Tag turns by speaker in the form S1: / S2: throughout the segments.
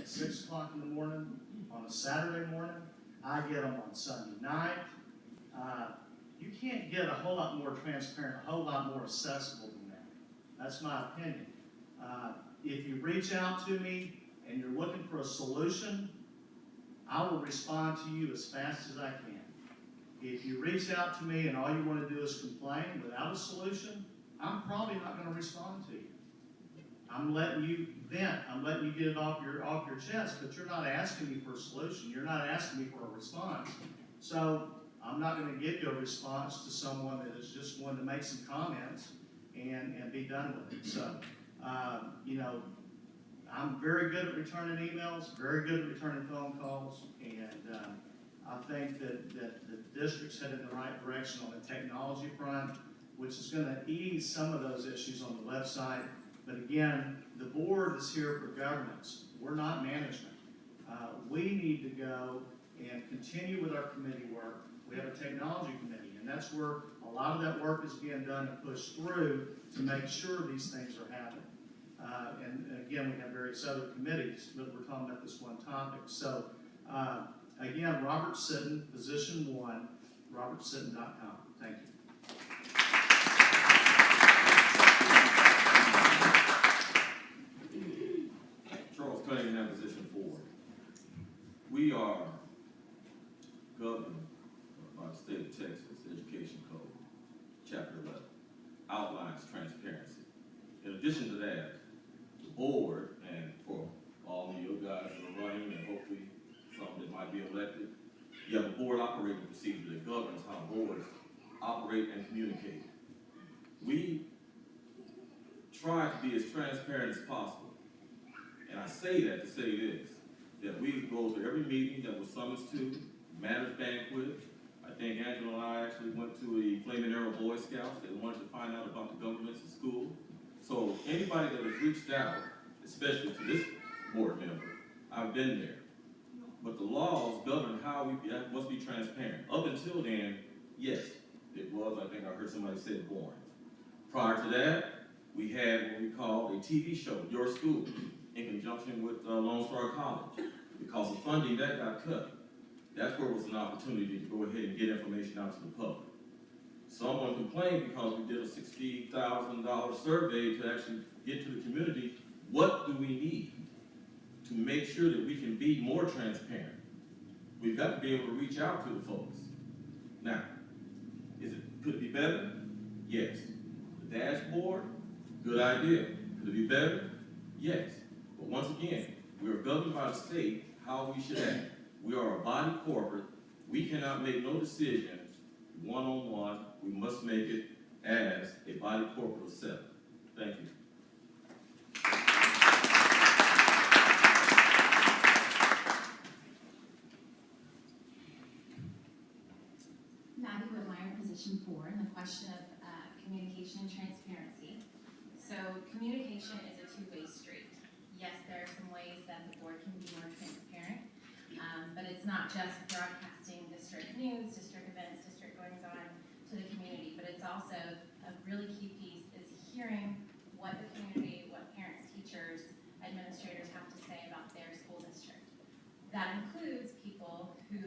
S1: at 6 o'clock in the morning on a Saturday morning. I get them on Sunday night. You can't get a whole lot more transparent, a whole lot more accessible than that. That's my opinion. If you reach out to me and you're looking for a solution, I will respond to you as fast as I can. If you reach out to me and all you want to do is complain without a solution, I'm probably not going to respond to you. I'm letting you vent. I'm letting you get it off your chest, but you're not asking me for a solution. You're not asking me for a response. So I'm not going to give you a response to someone that is just wanting to make some comments and be done with it. So, I'm very good at returning emails, very good at returning phone calls, and I think that the district's headed in the right direction on the technology front, which is going to ease some of those issues on the website. But again, the board is here for governance. We're not management. We need to go and continue with our committee work. We have a technology committee, and that's where a lot of that work is being done and pushed through to make sure these things are happening. And again, we have various other committees, but we're talking about this one topic. So again, Robert Sitton, position 1, robertsitton.com. Thank you.
S2: Cunningham, position 4. We are governed by the state of Texas Education Code, Chapter 11, outlines transparency. In addition to that, the board, and for all of you guys that are running, and hopefully some that might be elected, you have a board operating procedure that governs how boards operate and communicate. We try to be as transparent as possible. And I say that to say this, that we go to every meeting that was summoned to, Manners Banquet. I think Angela and I actually went to a Flaming Arrow Boy Scouts. They wanted to find out about the governments in school. So anybody that has reached out, especially to this board member, I've been there. But the laws govern how we must be transparent. Up until then, yes, it was, I think I heard somebody say, boring. Prior to that, we had what we called a TV show, Your School, in conjunction with Lone Star College. Because of funding, that got cut. That's where it was an opportunity to go ahead and get information out to the public. Someone complained because we did a $60,000 survey to actually get to the community, what do we need to make sure that we can be more transparent? We've got to be able to reach out to the folks. Now, could it be better? Yes. The dashboard, good idea. Could it be better? Yes. But once again, we are governed by the state how we should act. We are a body corporate. We cannot make no decisions one-on-one. We must make it as a body corporate of 7. Thank you.
S3: Maddie Whitmire, position 4, and the question of communication and transparency. So communication is a two-way street. Yes, there are some ways that the board can be more transparent, but it's not just broadcasting district news, district events, district goings-on to the community, but it's also a really key piece is hearing what the community, what parents, teachers, administrators have to say about their school district. That includes people who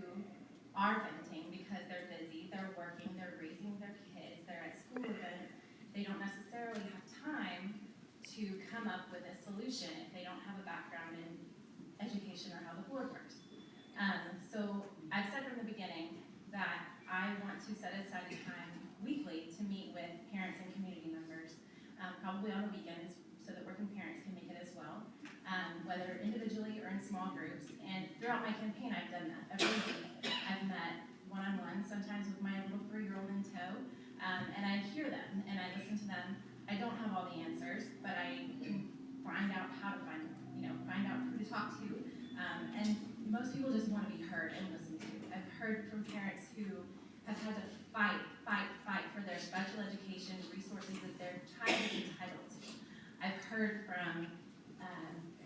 S3: are venting because they're busy, they're working, they're raising their kids, they're at school events. They don't necessarily have time to come up with a solution if they don't have a background in education or how the board works. So I've said from the beginning that I want to set aside a time weekly to meet with parents and community members, probably on the weekends so that working parents can make it as well, whether individually or in small groups. And throughout my campaign, I've done that every week. I've met one-on-one, sometimes with my little 3-year-old in tow, and I hear them and I listen to them. I don't have all the answers, but I can find out how to find out who to talk to. And most people just want to be heard and listened to. I've heard from parents who have had to fight for their special education resources that their child is entitled to. I've heard from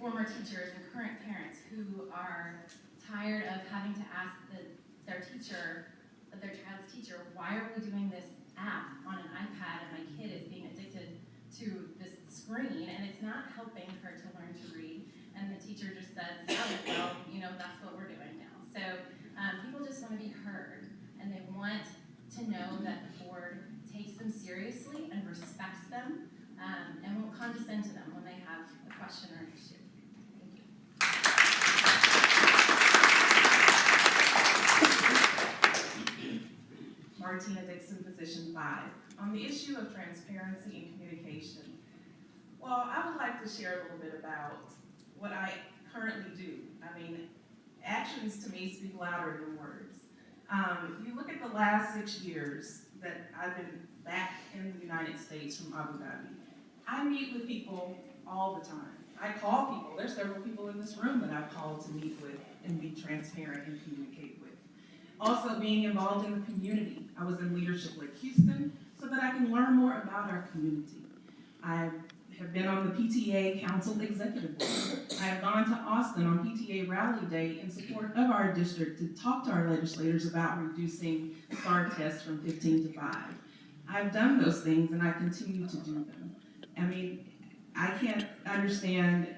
S3: former teachers and current parents who are tired of having to ask their child's teacher, why are we doing this app on an iPad and my kid is being addicted to this screen and it's not helping her to learn to read. And the teacher just says, oh, that's what we're doing now. So people just want to be heard, and they want to know that the board takes them seriously and respects them, and won't condescend to them when they have a question or an issue. Thank you.
S4: Martina Dixon, position 5. On the issue of transparency and communication, well, I would like to share a little bit about what I currently do. I mean, actions to me speak louder than words. If you look at the last 6 years that I've been back in the United States from Abu Dhabi, I meet with people all the time. I call people. There's several people in this room that I've called to meet with and be transparent and communicate with. Also being involved in the community. I was in Leadership Lake Houston so that I can learn more about our community. I have been on the PTA Council Executive Board. I have gone to Austin on PTA Rally Day in support of our district to talk to our legislators about reducing STAR tests from 15 to 5. I've done those things and I continue to do them. I mean, I can't understand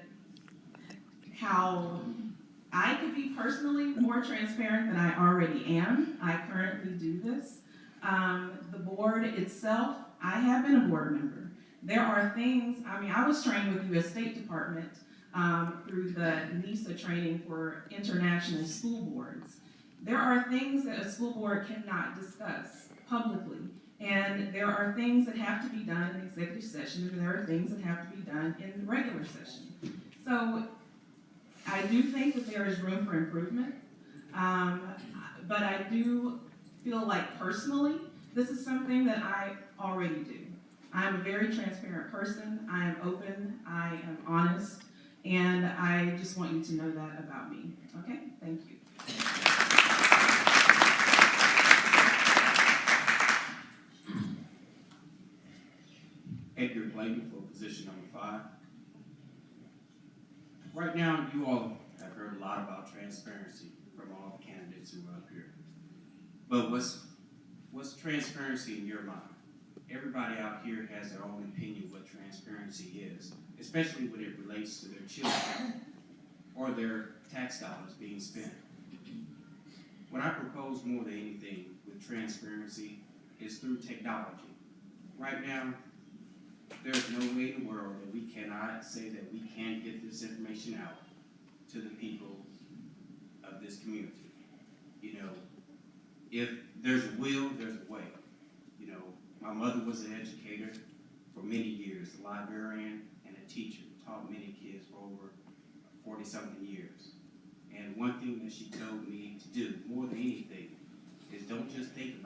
S4: how I could be personally more transparent than I already am. I currently do this. The board itself, I have been a board member. There are things, I mean, I was trained with U.S. State Department through the NISA training for international school boards. There are things that a school board cannot discuss publicly. And there are things that have to be done in executive session, and there are things that have to be done in regular session. So I do think that there is room for improvement, but I do feel like personally, this is something that I already do. I'm a very transparent person, I am open, I am honest, and I just want you to know that about me. Okay, thank you.
S5: Edgar Blayton for position number 5. Right now, you all have heard a lot about transparency from all the candidates who are up here. But what's transparency in your mind? Everybody out here has their own opinion what transparency is, especially when it relates to their children or their tax dollars being spent. What I propose more than anything with transparency is through technology. Right now, there's no way in the world that we cannot say that we can get this information out to the people of this community. You know, if there's a will, there's a way. You know, my mother was an educator for many years, a librarian and a teacher, taught many kids for over 40-something years. And one thing that she told me to do, more than anything, is don't just think